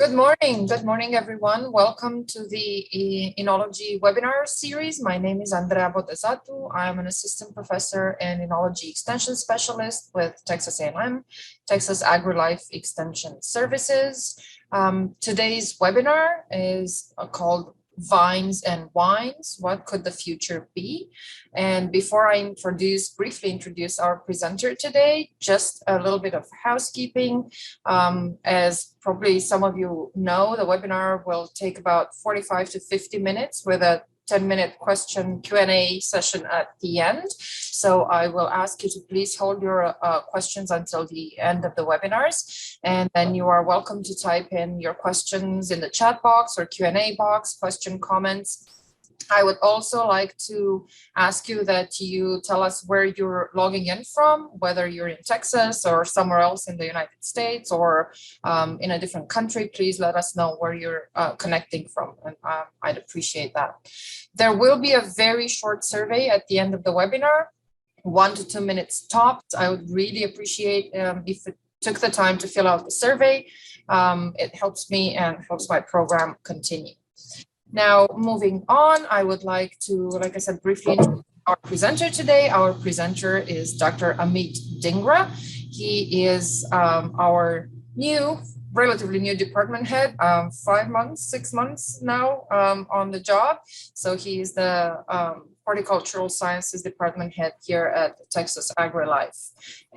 Good morning, everyone. Welcome to the Enology webinar series. My name is Andrea Botezatu. I'm an assistant professor and Enology extension specialist with Texas A&M, Texas AgriLife Extension Services. Today's webinar is called Vines and Wines, What Could the Future Be? And before I briefly introduce our presenter today, just a little bit of housekeeping. As probably some of you know, the webinar will take about 45 to 50 minutes with a 10-minute question Q&A session at the end. So I will ask you to please hold your questions until the end of the webinars. And then you are welcome to type in your questions in the chat box or Q&A box, comments. I would also like to ask you that you tell us where you're logging in from, whether you're in Texas or somewhere else in the United States or in a different country. Please let us know where you're connecting from, and I'd appreciate that. There will be a very short survey at the end of the webinar, 1 to 2 minutes tops. I would really appreciate if you took the time to fill out the survey. It helps me and helps my program continue. Now, moving on, I would like to, like I said, briefly introduce our presenter today. Our presenter is Dr. Amit Dhingra. He is our relatively new department head, 5 months, 6 months now on the job. So he is the Horticultural Sciences Department head here at Texas AgriLife.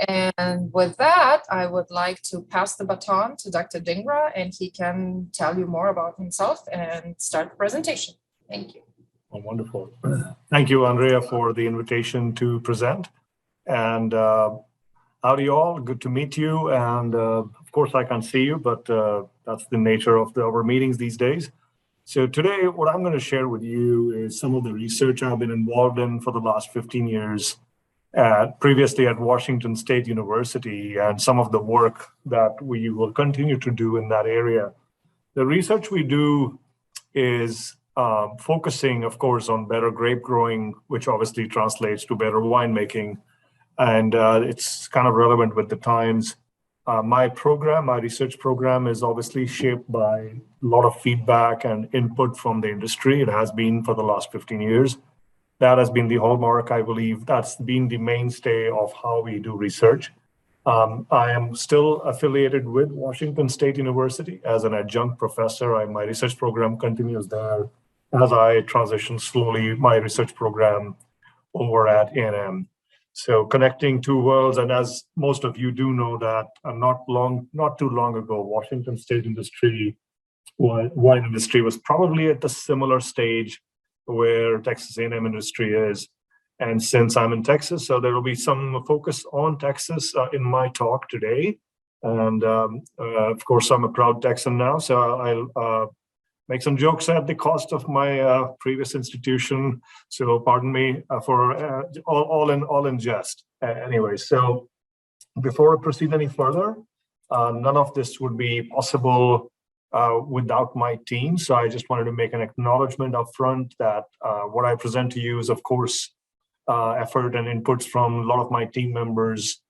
And with that, I would like to pass the baton to Dr. Dhingra, and he can tell you more about himself and start the presentation. Thank you. Oh, wonderful. Thank you, Andrea, for the invitation to present. And howdy all, good to meet you. And of course, I can't see you, but that's the nature of our meetings these days. So today, what I'm going to share with you is some of the research I've been involved in for the last 15 years, previously at Washington State University, and some of the work that we will continue to do in that area. The research we do is focusing, of course, on better grape growing, which obviously translates to better winemaking. And it's kind of relevant with the times. My research program is obviously shaped by a lot of feedback and input from the industry. It has been for the last 15 years. That has been the hallmark, I believe. That's been the mainstay of how we do research. I am still affiliated with Washington State University as an adjunct professor. My research program continues there as I transition slowly my research program over at A&M. So connecting two worlds, and as most of you do know that not too long ago, Washington State wine industry was probably at the similar stage where Texas A&M industry is. And since I'm in Texas, so there will be some focus on Texas in my talk today. And of course, I'm a proud Texan now, so I'll make some jokes at the cost of my previous institution. So pardon me for all in jest. Anyway, so before I proceed any further, none of this would be possible without my team. So I just wanted to make an acknowledgement up front that what I present to you is, of course, effort and inputs from a lot of my team members.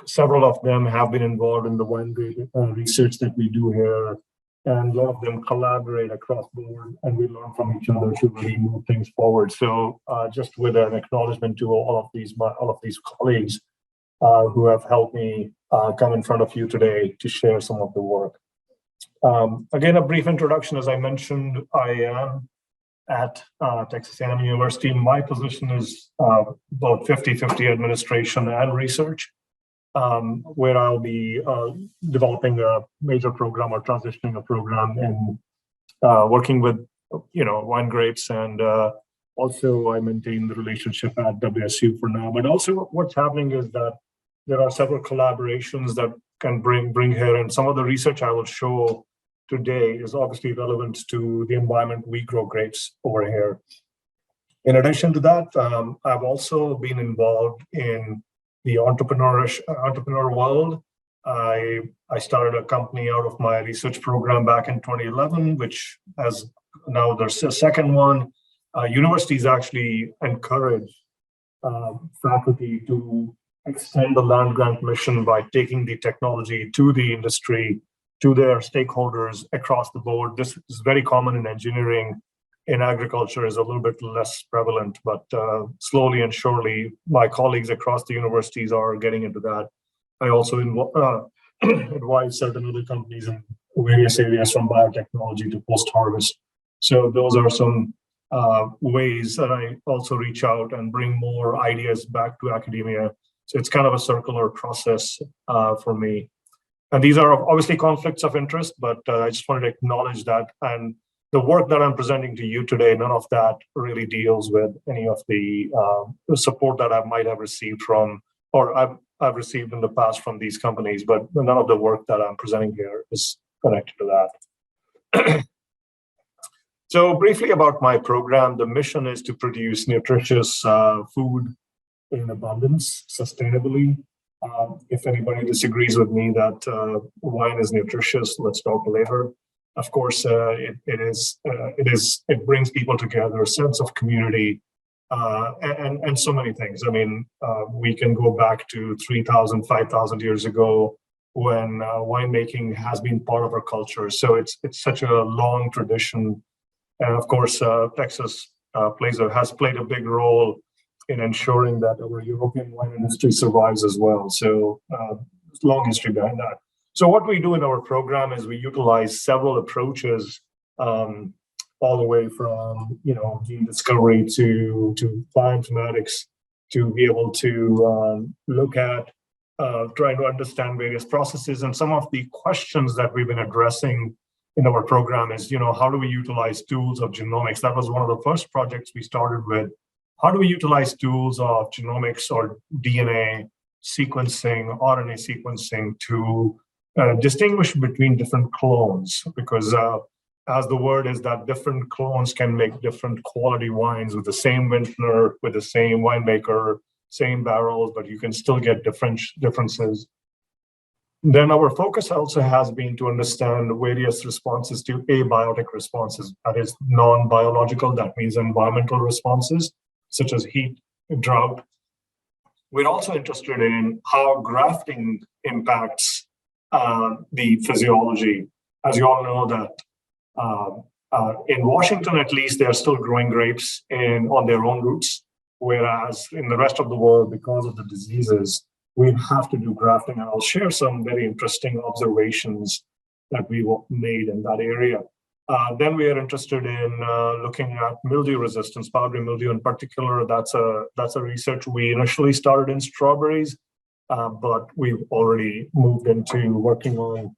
Several of them have been involved in the wine research that we do here. And a lot of them collaborate across board, and we learn from each other to really move things forward. So, just with an acknowledgement to all of these colleagues who have helped me come in front of you today to share some of the work. Again, a brief introduction. As I mentioned, I am at Texas A&M University. My position is about 50-50 administration and research. Where I'll be developing a major program or transitioning a program and working with, wine grapes. And also I maintain the relationship at WSU for now. But also what's happening is that there are several collaborations that can bring here. And some of the research I will show today is obviously relevant to the environment we grow grapes over here. In addition to that, I've also been involved in the entrepreneur world. I started a company out of my research program back in 2011, which has now there's a second one. Universities actually encourage faculty to extend the land grant mission by taking the technology to the industry to their stakeholders across the board. This is very common in engineering. In agriculture is a little bit less prevalent, but slowly and surely, my colleagues across the universities are getting into that. I also advise certain other companies in various areas from biotechnology to post-harvest. So those are some ways that I also reach out and bring more ideas back to academia. So it's kind of a circular process for me. And these are obviously conflicts of interest, but I just wanted to acknowledge that. And the work that I'm presenting to you today, none of that really deals with any of the support that I might have received from, or I've received in the past from these companies, but none of the work that I'm presenting here is connected to that. So briefly about my program, the mission is to produce nutritious food in abundance, sustainably. If anybody disagrees with me that wine is nutritious, let's talk later. Of course, it brings people together, a sense of community, and so many things. I mean, we can go back to 3,000, 5,000 years ago when winemaking has been part of our culture. So it's such a long tradition. And of course, Texas has played a big role in ensuring that our European wine industry survives as well. So long history behind that. So what we do in our program is we utilize several approaches, all the way from gene discovery to bioinformatics, to be able to look at trying to understand various processes. And some of the questions that we've been addressing in our program is, how do we utilize tools of genomics? That was one of the first projects we started with. How do we utilize tools of genomics or DNA sequencing, RNA sequencing to distinguish between different clones? Because as the word is that different clones can make different quality wines with the same vintner, with the same winemaker, same barrels, but you can still get differences. Then our focus also has been to understand various responses to abiotic responses, that is non-biological, that means environmental responses, such as heat, drought. We're also interested in how grafting impacts the physiology. As you all know that in Washington, at least, they're still growing grapes on their own roots, whereas in the rest of the world, because of the diseases, we have to do grafting. And I'll share some very interesting observations that we made in that area. Then we are interested in looking at mildew resistance, powdery mildew in particular. That's a research we initially started in strawberries, but we've already moved into working on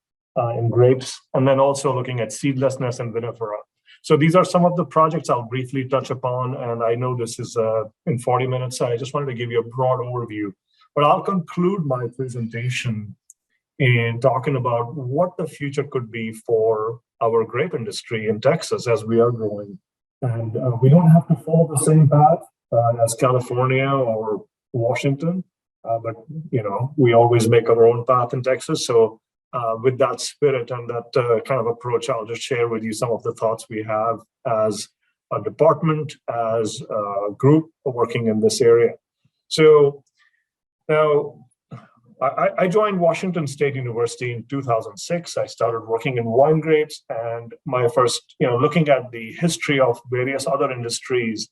in grapes, and then also looking at seedlessness and vinifera. So these are some of the projects I'll briefly touch upon, and I know this is in 40 minutes, so I just wanted to give you a broad overview. But I'll conclude my presentation in talking about what the future could be for our grape industry in Texas as we are growing. And we don't have to follow the same path as California or Washington, but we always make our own path in Texas. So with that spirit and that kind of approach, I'll just share with you some of the thoughts we have as a department, as a group working in this area. So now, I joined Washington State University in 2006. I started working in wine grapes, and my first, looking at the history of various other industries,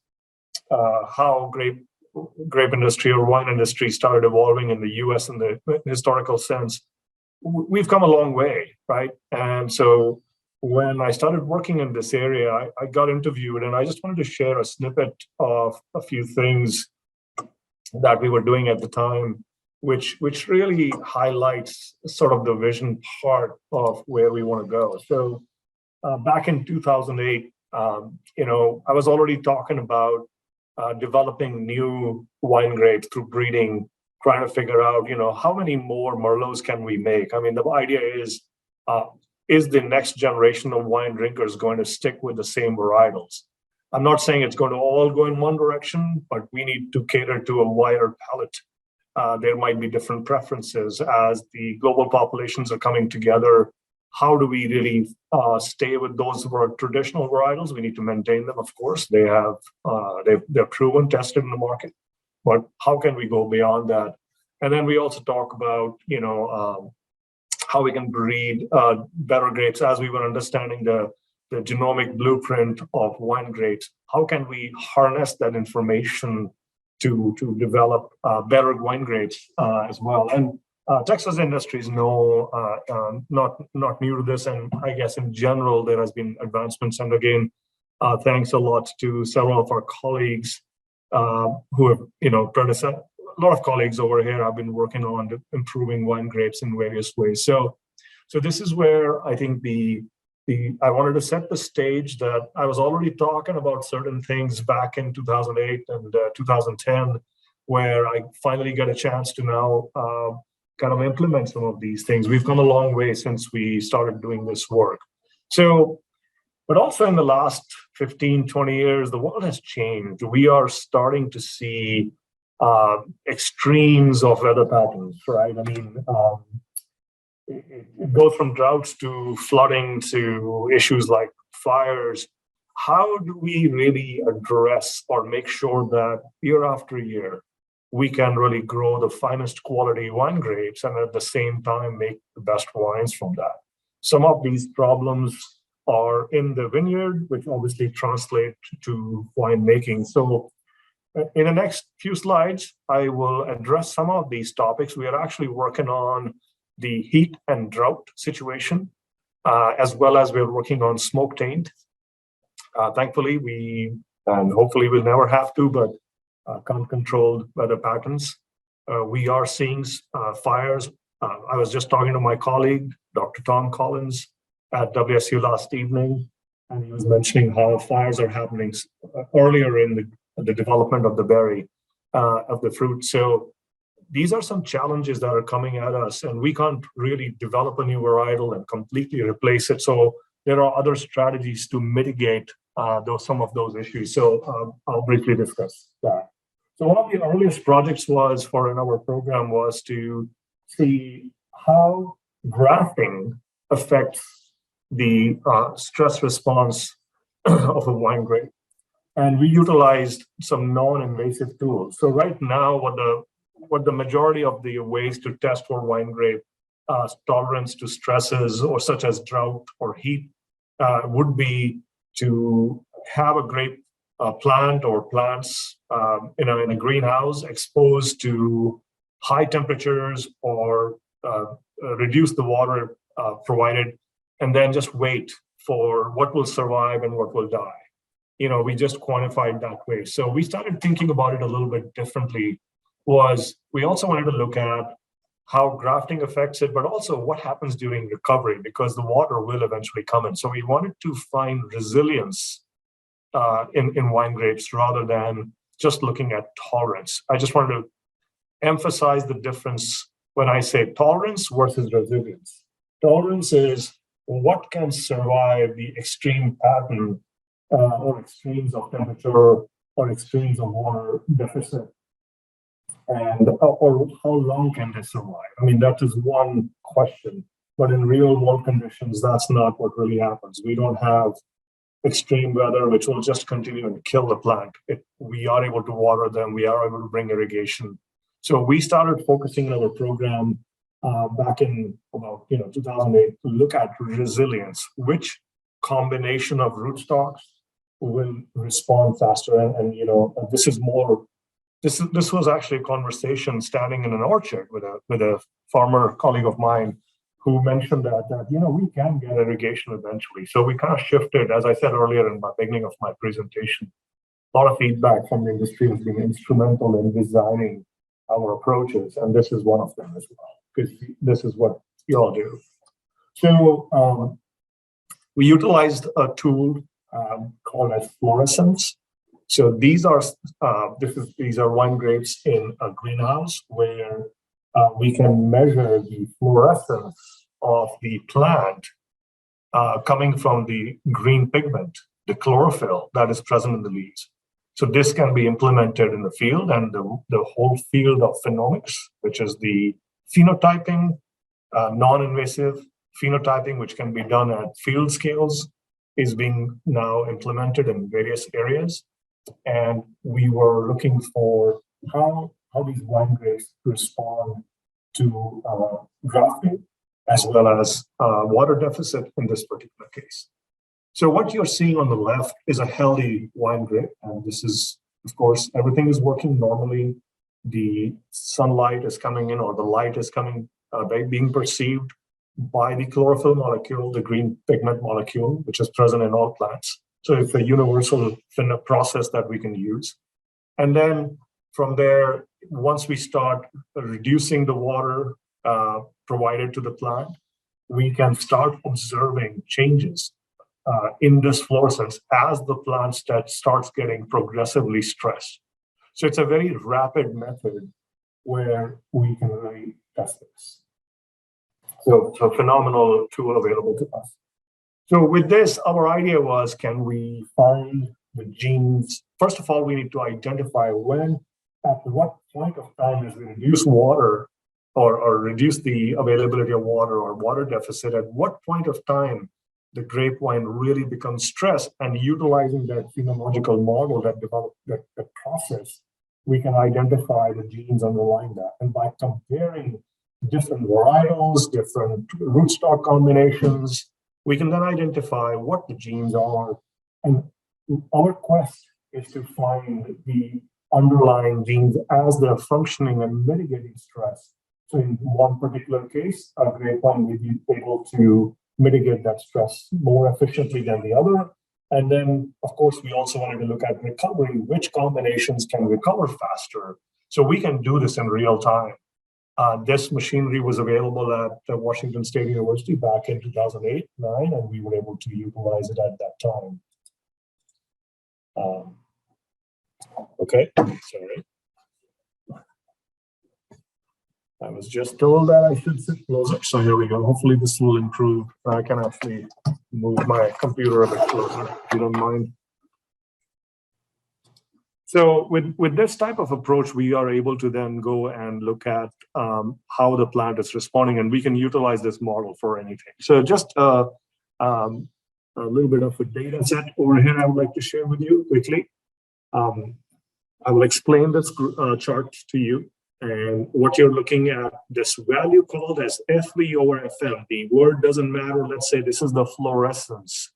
how grape industry or wine industry started evolving in the U.S. in the historical sense. We've come a long way, right? And so when I started working in this area, I got interviewed, and I just wanted to share a snippet of a few things that we were doing at the time, which really highlights sort of the vision part of where we want to go. So back in 2008, I was already talking about developing new wine grapes through breeding, trying to figure out, how many more Merlots can we make? I mean, the idea is the next generation of wine drinkers going to stick with the same varietals? I'm not saying it's going to all go in one direction, but we need to cater to a wider palette. There might be different preferences as the global populations are coming together. How do we really stay with those who are traditional varietals? We need to maintain them, of course. They're proven, tested in the market. But how can we go beyond that? And then we also talk about, how we can breed better grapes as we were understanding the genomic blueprint of wine grapes. How can we harness that information to develop better wine grapes as well? And Texas industries know not new to this, and I guess in general there has been advancements. And again, thanks a lot to several of our colleagues who have, a lot of colleagues over here have been working on improving wine grapes in various ways. So this is where I think I wanted to set the stage that I was already talking about certain things back in 2008 and 2010, where I finally got a chance to now kind of implement some of these things. We've come a long way since we started doing this work. But also in the last 15, 20 years, the world has changed. We are starting to see extremes of weather patterns, right? I mean, it goes from droughts to flooding to issues like fires. How do we really address or make sure that year after year, we can really grow the finest quality wine grapes and at the same time make the best wines from that? Some of these problems are in the vineyard, which obviously translate to winemaking. So in the next few slides, I will address some of these topics. We are actually working on the heat and drought situation, as well as we're working on smoke taint. Thankfully, and hopefully we'll never have to, but can't control weather patterns. We are seeing fires. I was just talking to my colleague, Dr. Tom Collins, at WSU last evening, and he was mentioning how fires are happening earlier in the development of the berry, of the fruit. So these are some challenges that are coming at us, and we can't really develop a new varietal and completely replace it. So there are other strategies to mitigate some of those issues. So I'll briefly discuss that. So one of the earliest projects in our program was to see how grafting affects the stress response of a wine grape. And we utilized some non-invasive tools. So right now, what the majority of the ways to test for wine grape tolerance to stresses or such as drought or heat would be to have a grape plant or plants in a greenhouse exposed to high temperatures or reduce the water provided, and then just wait for what will survive and what will die. We just quantified that way. So we started thinking about it a little bit differently. We also wanted to look at how grafting affects it, but also what happens during recovery, because the water will eventually come in. So we wanted to find resilience in wine grapes rather than just looking at tolerance. I just wanted to emphasize the difference when I say tolerance versus resilience. Tolerance is what can survive the extreme pattern or extremes of temperature or extremes of water deficit, and or how long can they survive? I mean, that is one question, but in real world conditions, that's not what really happens. We don't have extreme weather, which will just continue and kill the plant. We are able to water them, we are able to bring irrigation. So we started focusing on our program back in about 2008 to look at resilience, which combination of rootstocks will respond faster. And this was actually a conversation standing in an orchard with a farmer colleague of mine who mentioned that we can get irrigation eventually. So we kind of shifted, as I said earlier in the beginning of my presentation. A lot of feedback from the industry has been instrumental in designing our approaches, and this is one of them as well, because this is what you all do. So we utilized a tool called as Fluorescence. So these are wine grapes in a greenhouse where we can measure the fluorescence of the plant coming from the green pigment, the chlorophyll that is present in the leaves. So this can be implemented in the field, and the whole field of phenomics, which is the phenotyping, non-invasive phenotyping, which can be done at field scales, is being now implemented in various areas. And we were looking for how these wine grapes respond to grafting as well as water deficit in this particular case. So what you're seeing on the left is a healthy wine grape, and this is, of course, everything is working normally. The sunlight is coming in, or the light is coming, being perceived by the chlorophyll molecule, the green pigment molecule, which is present in all plants. So it's a universal process that we can use. And then from there, once we start reducing the water provided to the plant, we can start observing changes in this fluorescence as the plant starts getting progressively stressed. So it's a very rapid method where we can really test this. So it's a phenomenal tool available to us. So with this, our idea was, can we find the genes? First of all, we need to identify when, at what point of time, as we reduce water or reduce the availability of water or water deficit, at what point of time the grape wine really becomes stressed, and utilizing that phenological model that developed that process, we can identify the genes underlying that. And by comparing different varietals, different rootstock combinations, we can then identify what the genes are. And our quest is to find the underlying genes as they're functioning and mitigating stress. So in one particular case, a grape wine may be able to mitigate that stress more efficiently than the other. And then, of course, we also wanted to look at recovery, which combinations can recover faster. So we can do this in real time. This machinery was available at Washington State University back in 2008-9, and we were able to utilize it at that time. Okay, sorry. I was just told that I should sit closer. So here we go. Hopefully this will improve. I can actually move my computer a bit closer, if you don't mind. So with this type of approach, we are able to then go and look at how the plant is responding, and we can utilize this model for anything. So just a little bit of a data set over here I would like to share with you quickly. I will explain this chart to you. And what you're looking at, this value called as FV over FM, the word doesn't matter. Let's say this is the fluorescence.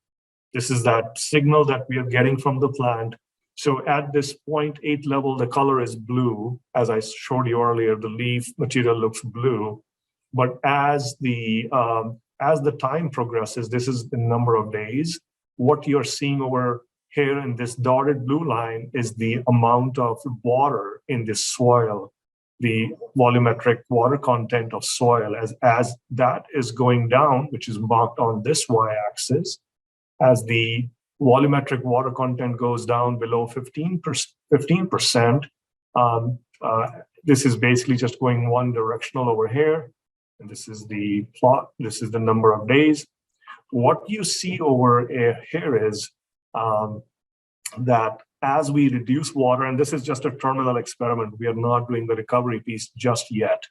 This is that signal that we are getting from the plant. So at this 0.8 level, the color is blue. As I showed you earlier, the leaf material looks blue. But as the time progresses, this is the number of days. What you're seeing over here in this dotted blue line is the amount of water in this soil, the volumetric water content of soil. As that is going down, which is marked on this y-axis, as the volumetric water content goes down below 15%, this is basically just going one directional over here. And this is the plot. This is the number of days. What you see over here is that as we reduce water, and this is just a terminal experiment, we are not doing the recovery piece just yet.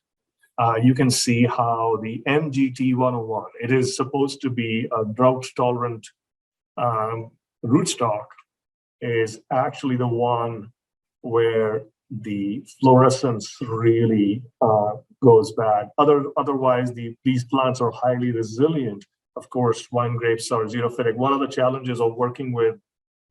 You can see how the MGT 101, it is supposed to be a drought-tolerant rootstock, is actually the one where the fluorescence really goes bad. Otherwise, these plants are highly resilient. Of course, wine grapes are xerophytic. One of the challenges of working with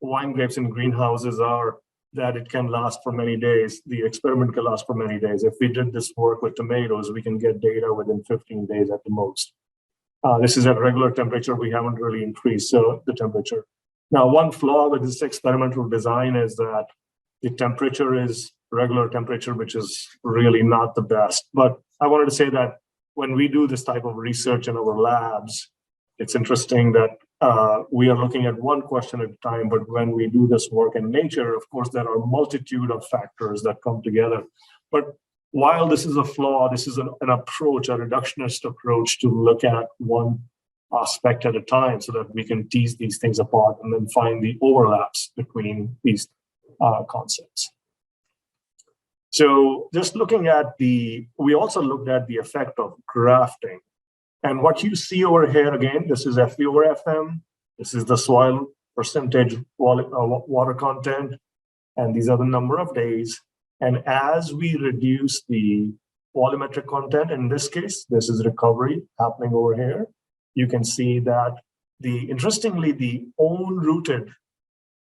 wine grapes in greenhouses are that it can last for many days. The experiment can last for many days. If we did this work with tomatoes, we can get data within 15 days at the most. This is at regular temperature. We haven't really increased the temperature. Now, one flaw with this experimental design is that the temperature is regular temperature, which is really not the best. But I wanted to say that when we do this type of research in our labs, it's interesting that we are looking at one question at a time, but when we do this work in nature, of course, there are a multitude of factors that come together. But while this is a flaw, this is an approach, a reductionist approach to look at one aspect at a time so that we can tease these things apart and then find the overlaps between these concepts. So just looking at we also looked at the effect of grafting. And what you see over here, again, this is FV over FM. This is the soil percentage water content. And these are the number of days. And as we reduce the volumetric content. In this case, this is recovery happening over here. You can see that interestingly, the own-rooted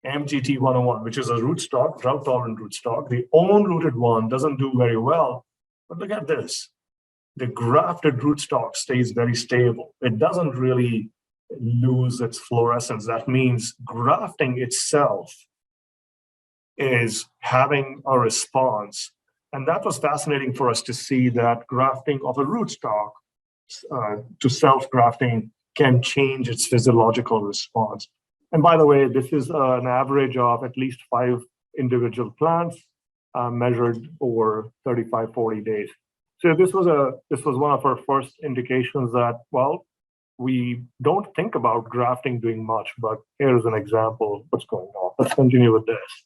MGT 101, which is a rootstock, drought-tolerant rootstock, the own-rooted one doesn't do very well. But look at this. The grafted rootstock stays very stable. It doesn't really lose its fluorescence. That means grafting itself is having a response. And that was fascinating for us to see that grafting of a rootstock to self-grafting can change its physiological response. And by the way, this is an average of at least 5 individual plants measured over 35, 40 days. So this was one of our first indications that, well, we don't think about grafting doing much, but here's an example of what's going on. Let's continue with this.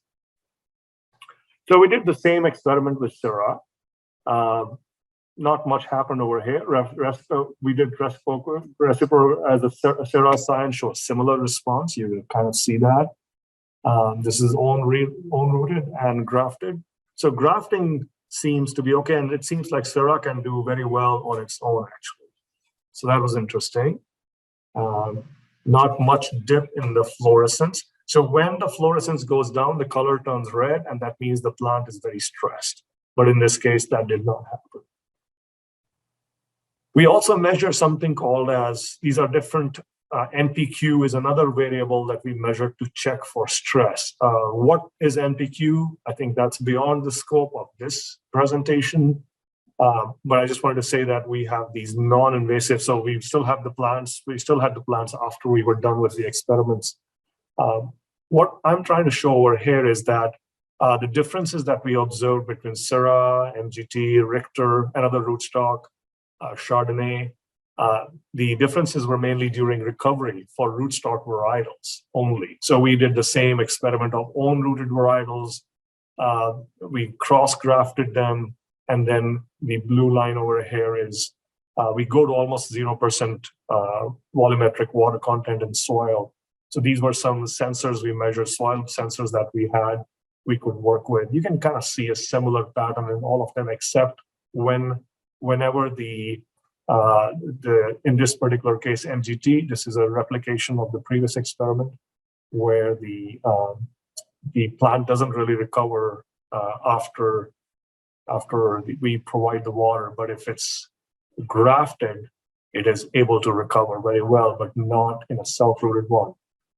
So we did the same experiment with Syrah. Not much happened over here. We did reciprocal as a Syrah sign, show a similar response. You will kind of see that. This is own-rooted and grafted. So grafting seems to be okay, and it seems like Syrah can do very well on its own, actually. So that was interesting. Not much dip in the fluorescence. So when the fluorescence goes down, the color turns red, and that means the plant is very stressed. But in this case, that did not happen. We also measure something called as, these are different, NPQ is another variable that we measure to check for stress. What is NPQ? I think that's beyond the scope of this presentation. But I just wanted to say that we have these non-invasive, so we still have the plants, after we were done with the experiments. What I'm trying to show over here is that the differences that we observed between Syrah, MGT, Richter, another rootstock, Chardonnay, the differences were mainly during recovery for rootstock varietals only. So we did the same experiment of own-rooted varietals. We cross-grafted them, and then the blue line over here is we go to almost 0% volumetric water content in soil. So these were some sensors we measured, soil sensors that we could work with. You can kind of see a similar pattern in all of them, except whenever in this particular case, MGT, this is a replication of the previous experiment where the plant doesn't really recover after we provide the water, but if it's grafted, it is able to recover very well, but not in a self-rooted one.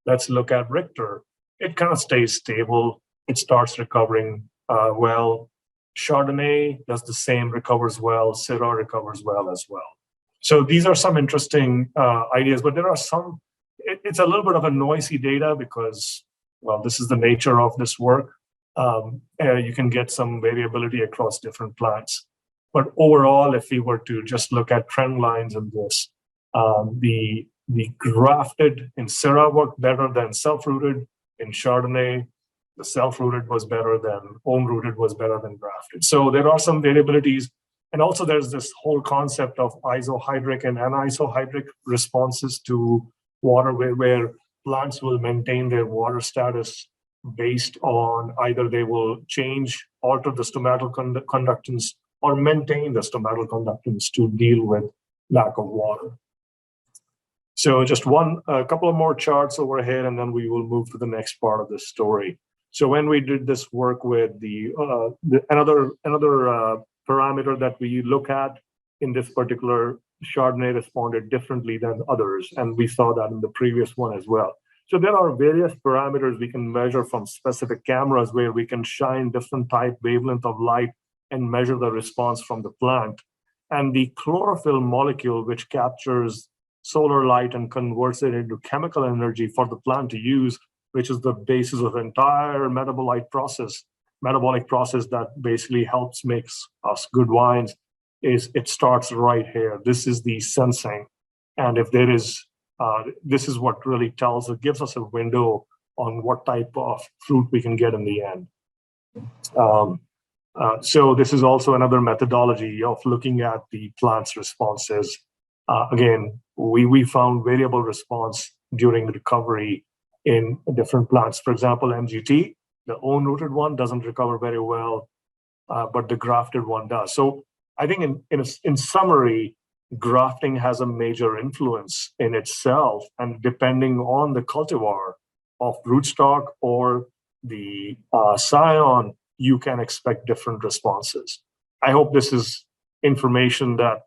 Let's look at Richter. It kind of stays stable. It starts recovering well. Chardonnay does the same, recovers well. Syrah recovers well as well. So these are some interesting ideas, but there are some, it's a little bit of a noisy data because, well, this is the nature of this work. You can get some variability across different plants. But overall, if we were to just look at trend lines in this, the grafted in Syrah worked better than self-rooted. In Chardonnay, the self-rooted was better than own-rooted was better than grafted. So there are some variabilities. And also there's this whole concept of isohydric and anisohydric responses to water where plants will maintain their water status based on either they will alter the stomatal conductance or maintain the stomatal conductance to deal with lack of water. So just a couple of more charts over here, and then we will move to the next part of this story. So when we did this work with another parameter that we look at in this particular, Chardonnay responded differently than others, and we saw that in the previous one as well. So there are various parameters we can measure from specific cameras where we can shine different type wavelength of light and measure the response from the plant. And the chlorophyll molecule, which captures solar light and converts it into chemical energy for the plant to use, which is the basis of the entire metabolic process that basically helps makes us good wines, it starts right here. This is the sensing. And if there is, this is what really gives us a window on what type of fruit we can get in the end. So this is also another methodology of looking at the plant's responses. Again, we found variable response during recovery in different plants. For example, MGT, the own-rooted one doesn't recover very well, but the grafted one does. So I think in summary, grafting has a major influence in itself, and depending on the cultivar of rootstock or the scion, you can expect different responses. I hope this is information that,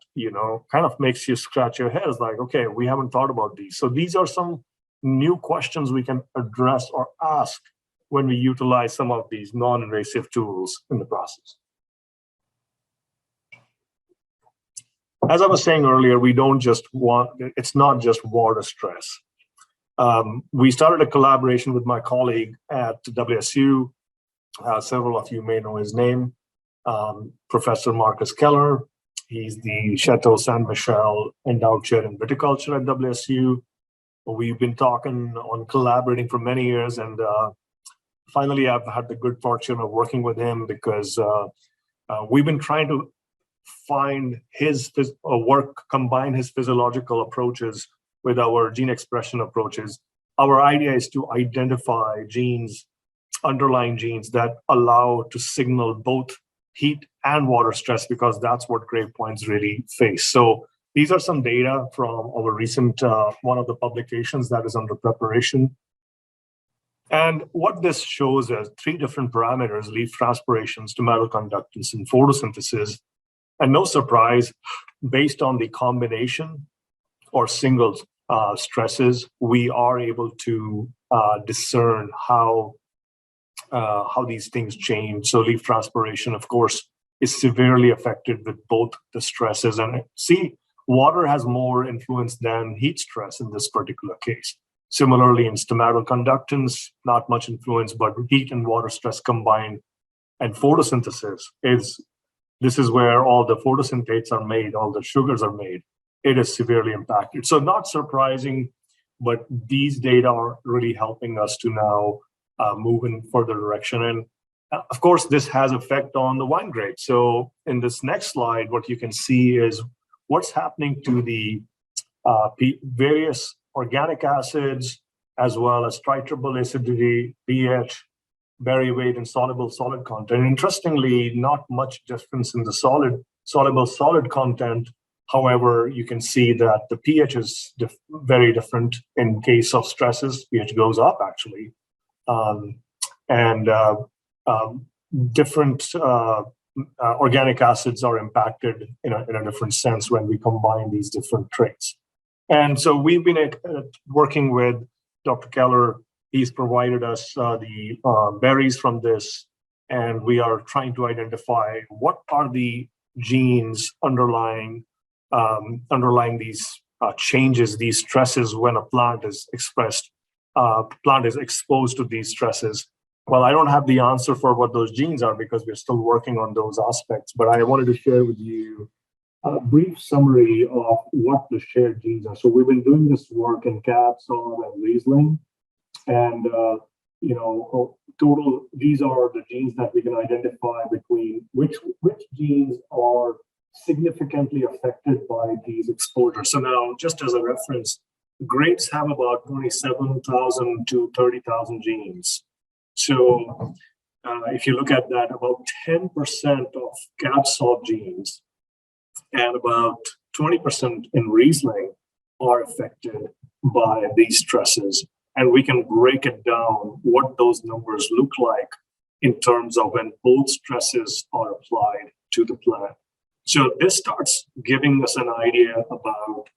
kind of makes you scratch your head. It's like, okay, we haven't thought about these. So these are some new questions we can address or ask when we utilize some of these non-invasive tools in the process. As I was saying earlier, it's not just water stress. We started a collaboration with my colleague at WSU. Several of you may know his name, Professor Marcus Keller. He's the Chateau Saint Michel Endowed Chair in Viticulture at WSU. We've been talking on collaborating for many years, and finally I've had the good fortune of working with him because we've been trying to find his work, combine his physiological approaches with our gene expression approaches. Our idea is to identify genes, underlying genes that allow to signal both heat and water stress, because that's what grape vines really face. So these are some data from our recent, one of the publications that is under preparation. And what this shows is 3 different parameters: leaf transpiration, stomatal conductance, and photosynthesis. And no surprise, based on the combination or single stresses, we are able to discern how these things change. So leaf transpiration, of course, is severely affected with both the stresses. And see, water has more influence than heat stress in this particular case. Similarly, in stomatal conductance, not much influence, but heat and water stress combined. And photosynthesis this is where all the photosynthetes are made, all the sugars are made. It is severely impacted. So not surprising, but these data are really helping us to now move in further direction. And of course, this has effect on the wine grape. So in this next slide, what you can see is what's happening to the various organic acids, as well as tritable acidity, pH, berry weight, and soluble solid content. Interestingly, not much difference in the soluble solid content. However, you can see that the pH is very different in case of stresses. pH goes up, actually. Different organic acids are impacted in a different sense when we combine these different traits. And so we've been working with Dr. Keller. He's provided us the berries from this, and we are trying to identify what are the genes underlying these changes, these stresses when a plant is exposed to these stresses. Well, I don't have the answer for what those genes are because we're still working on those aspects, but I wanted to share with you a brief summary of what the shared genes are. So we've been doing this work in Cab, Saab, and Riesling. And, total, these are the genes that we can identify between which genes are significantly affected by these exposures. So now, just as a reference, grapes have about 27,000 to 30,000 genes. So if you look at that, about 10% of Cab Saab genes and about 20% in Riesling are affected by these stresses. And we can break it down what those numbers look like in terms of when both stresses are applied to the plant. So this starts giving us an idea about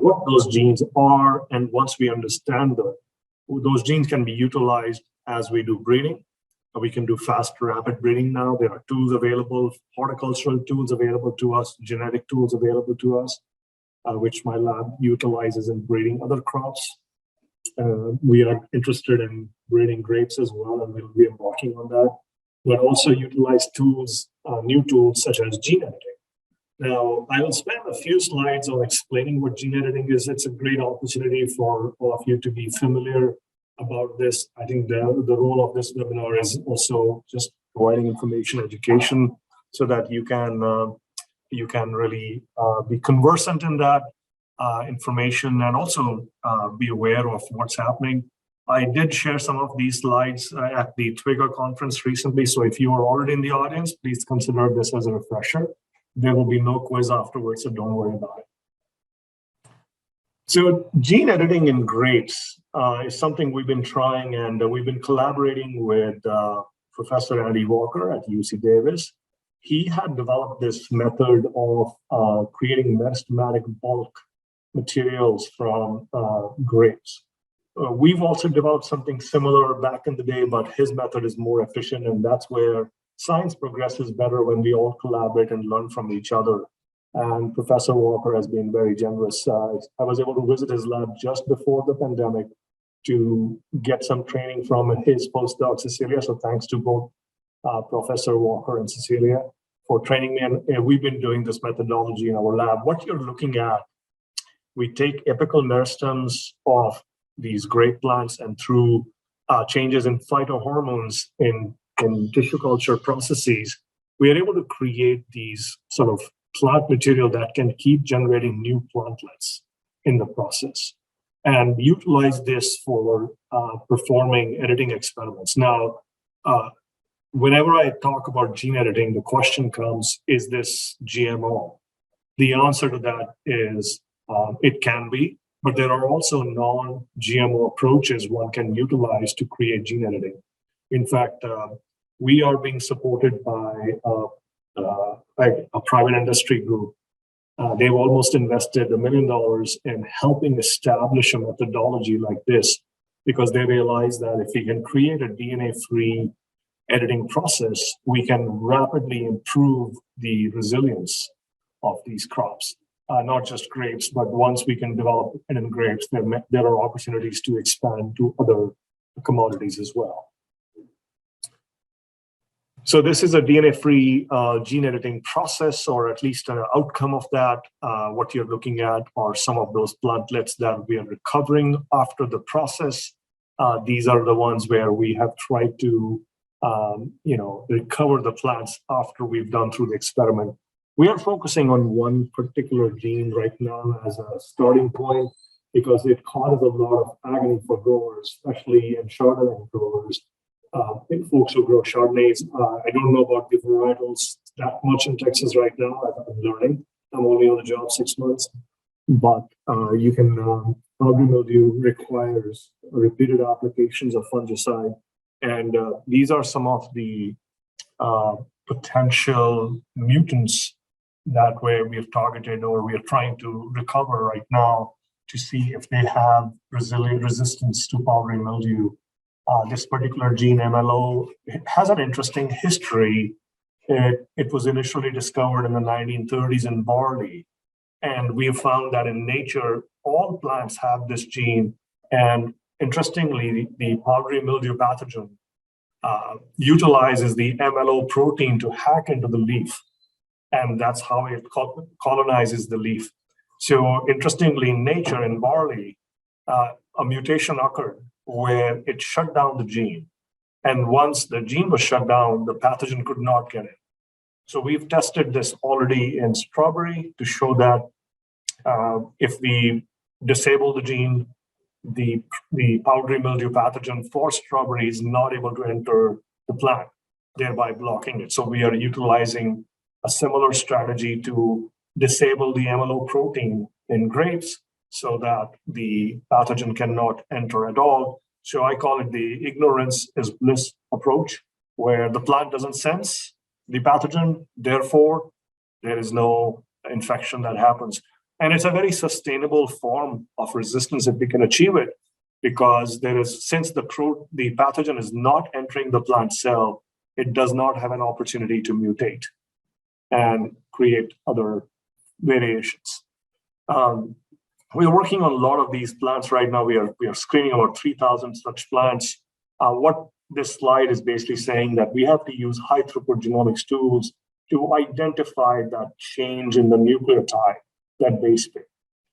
what those genes are. And once we understand them, those genes can be utilized as we do breeding. We can do fast, rapid breeding now. There are tools available, horticultural tools available to us, genetic tools available to us, which my lab utilizes in breeding other crops. We are interested in breeding grapes as well, and we'll be embarking on that. But also utilize tools, new tools such as gene editing. Now, I will spend a few slides on explaining what gene editing is. It's a great opportunity for all of you to be familiar about this. I think the role of this webinar is also just providing information, education, so that you can really be conversant in that information and also be aware of what's happening. I did share some of these slides at the Twigger conference recently, so if you are already in the audience, please consider this as a refresher. There will be no quiz afterwards, so don't worry about it. So gene editing in grapes is something we've been trying, and we've been collaborating with Professor Andy Walker at UC Davis. He had developed this method of creating meristematic bulk materials from grapes. We've also developed something similar back in the day, but his method is more efficient, and that's where science progresses better when we all collaborate and learn from each other. And Professor Walker has been very generous. I was able to visit his lab just before the pandemic to get some training from his postdoc, Cecilia. So thanks to both Professor Walker and Cecilia for training me. And we've been doing this methodology in our lab. What you're looking at, we take apical meristems of these grape plants, and through changes in phytohormones in tissue culture processes, we are able to create these sort of plant material that can keep generating new plantlets in the process and utilize this for performing editing experiments. Now, whenever I talk about gene editing, the question comes, is this GMO? The answer to that is it can be, but there are also non-GMO approaches one can utilize to create gene editing. In fact, we are being supported by a private industry group. They've almost invested $1 million in helping establish a methodology like this, because they realize that if we can create a DNA-free editing process, we can rapidly improve the resilience of these crops. Not just grapes, but once we can develop it in grapes, there are opportunities to expand to other commodities as well. So this is a DNA-free gene editing process, or at least an outcome of that. What you're looking at are some of those plantlets that we are recovering after the process. These are the ones where we have tried to recover the plants after we've done through the experiment. We are focusing on one particular gene right now as a starting point, because it causes a lot of agony for growers, especially in Chardonnay growers. Folks who grow Chardonnays, I don't know about the varietals that much in Texas right now. I'm learning. I'm only on the job 6 months, but you can. Powdery mildew requires repeated applications of fungicide, and these are some of the potential mutants that way we have targeted, or we are trying to recover right now to see if they have resistance to powdery mildew. This particular gene, MLO, has an interesting history. It was initially discovered in the 1930s in barley. And we have found that in nature, all plants have this gene. And interestingly, the powdery mildew pathogen utilizes the MLO protein to hack into the leaf. And that's how it colonizes the leaf. So interestingly, in nature, in barley, a mutation occurred where it shut down the gene. And once the gene was shut down, the pathogen could not get in. So we've tested this already in strawberry to show that if we disable the gene, the powdery mildew pathogen for strawberry is not able to enter the plant, thereby blocking it. So we are utilizing a similar strategy to disable the MLO protein in grapes so that the pathogen cannot enter at all. So I call it the ignorance is bliss approach, where the plant doesn't sense the pathogen, therefore there is no infection that happens. And it's a very sustainable form of resistance if we can achieve it, because there is, since the pathogen is not entering the plant cell, it does not have an opportunity to mutate and create other variations. We are working on a lot of these plants right now. We are screening about 3,000 such plants. What this slide is basically saying that we have to use high throughput genomics tools to identify that change in the nucleotide, that base pair.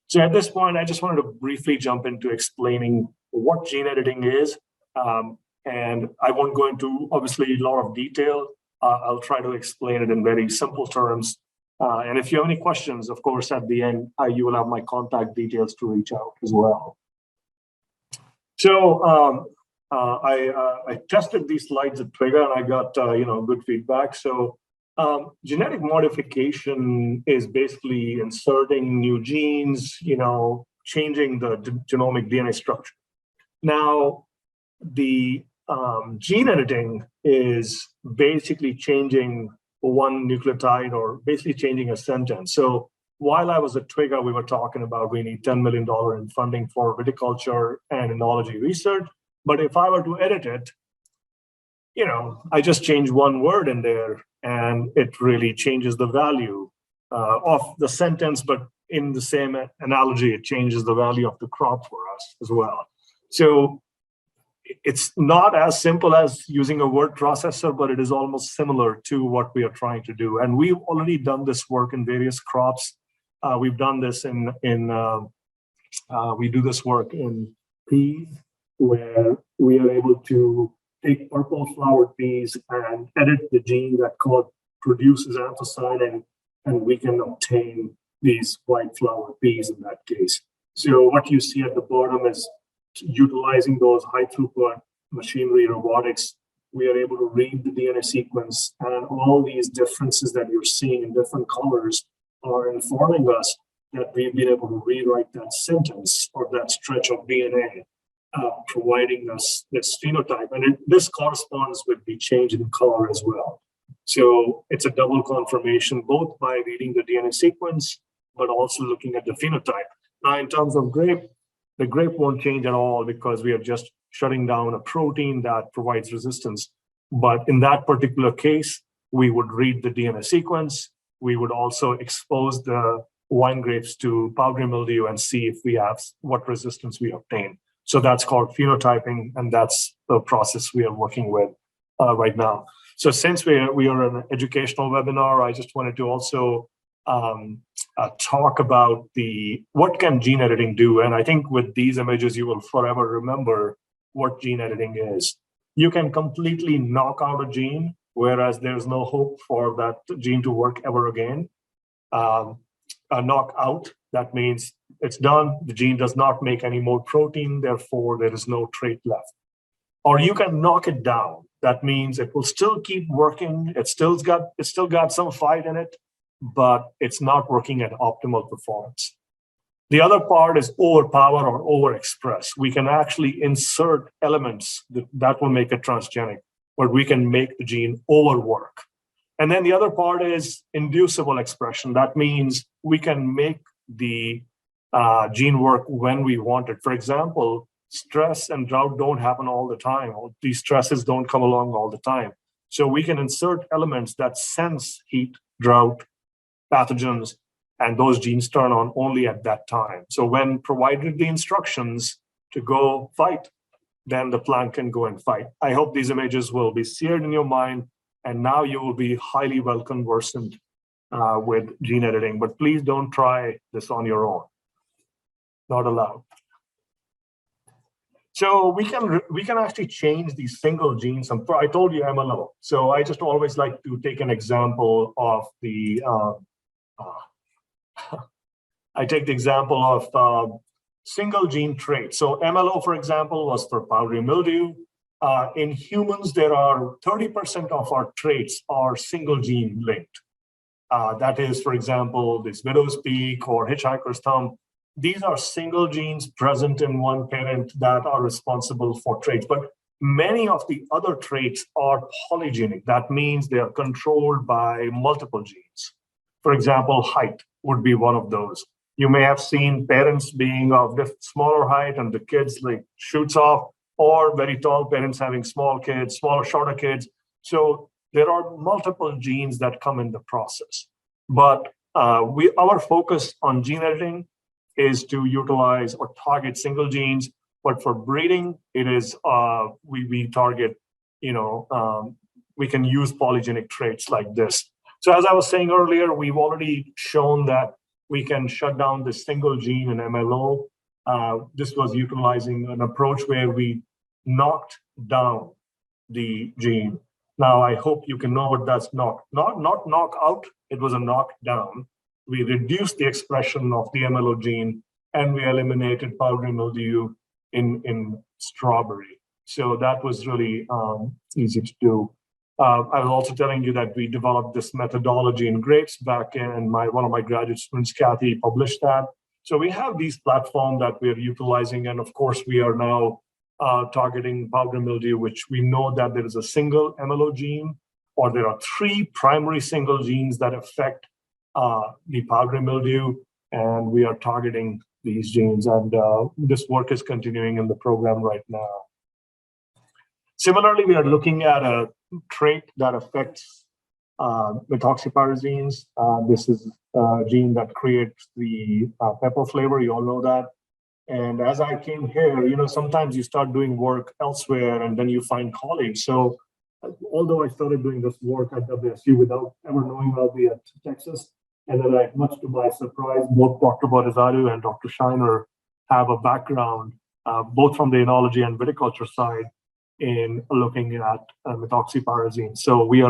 So at this point, I just wanted to briefly jump into explaining what gene editing is. And I won't go into, obviously, a lot of detail. I'll try to explain it in very simple terms. And if you have any questions, of course, at the end, you will have my contact details to reach out as well. So I tested these slides at Trigger, and I got good feedback. So Genetic modification is basically inserting new genes, changing the genomic DNA structure. Now, the gene editing is basically changing one nucleotide or basically changing a sentence. So while I was at Twiga, we were talking about we need $10 million in funding for viticulture and enology research. But if I were to edit it, I just change one word in there and it really changes the value of the sentence, but in the same analogy, it changes the value of the crop for us as well. So it's not as simple as using a word processor, but it is almost similar to what we are trying to do. And we've already done this work in various crops. We've done this we do this work in peas, where we are able to take purple flowered peas and edit the gene that produces anthocyanin, and we can obtain these white flowered peas in that case. So what you see at the bottom is utilizing those high throughput machinery robotics. We are able to read the DNA sequence, and all these differences that you're seeing in different colors are informing us that we've been able to rewrite that sentence or that stretch of DNA, providing us this phenotype. And this corresponds with the change in color as well. So it's a double confirmation, both by reading the DNA sequence, but also looking at the phenotype. Now, in terms of grape, the grape won't change at all because we are just shutting down a protein that provides resistance. But in that particular case, we would read the DNA sequence. We would also expose the wine grapes to powdery mildew and see if we have what resistance we obtain. So that's called phenotyping, and that's the process we are working with right now. So since we are an educational webinar, I just wanted to also talk about what can gene editing do. And I think with these images, you will forever remember what gene editing is. You can completely knock out a gene, whereas there's no hope for that gene to work ever again. A knockout, that means it's done. The gene does not make any more protein, therefore there is no trait left. Or you can knock it down. That means it will still keep working. It's still got some fight in it, but it's not working at optimal performance. The other part is overpower or overexpress. We can actually insert elements that will make it transgenic, but we can make the gene overwork. And then the other part is inducible expression. That means we can make the gene work when we want it. For example, stress and drought don't happen all the time. These stresses don't come along all the time. So we can insert elements that sense heat, drought, pathogens, and those genes turn on only at that time. So when provided the instructions to go fight, then the plant can go and fight. I hope these images will be seared in your mind, and now you will be highly well conversant with gene editing. But please don't try this on your own. Not allowed. So we can actually change these single genes. I told you MLO. So I just always like to take an example of I take the example of single gene traits. So MLO, for example, was for powdery mildew. In humans, there are 30% of our traits are single gene linked. That is, for example, this widow's peak or hitchhiker's thumb. These are single genes present in one parent that are responsible for traits. But many of the other traits are polygenic. That means they are controlled by multiple genes. For example, height would be one of those. You may have seen parents being of the smaller height and the kids like shoots off, or very tall parents having small kids, smaller, shorter kids. So there are multiple genes that come in the process. But our focus on gene editing is to utilize or target single genes. But for breeding, it is we target, we can use polygenic traits like this. So as I was saying earlier, we've already shown that we can shut down the single gene in MLO. This was utilizing an approach where we knocked down the gene. Now, I hope you can know what that's not knock out, it was a knockdown. We reduced the expression of the MLO gene and we eliminated powdery mildew in strawberry. So that was really easy to do. I was also telling you that we developed this methodology in grapes back in one of my graduate students, Kathy, published that. So we have these platforms that we are utilizing. And of course, we are now targeting powdery mildew, which we know that there is a single MLO gene, or there are 3 primary single genes that affect the powdery mildew. And we are targeting these genes. And this work is continuing in the program right now. Similarly, we are looking at a trait that affects methoxypyrazines. This is a gene that creates the pepper flavor. You all know that. And as I came here, sometimes you start doing work elsewhere and then you find colleagues. So although I started doing this work at WSU without ever knowing I'll be at Texas, and then much to my surprise, both Dr. Bodizadu and Dr. Shiner have a background, both from the enology and viticulture side, in looking at methoxypyrazine. So we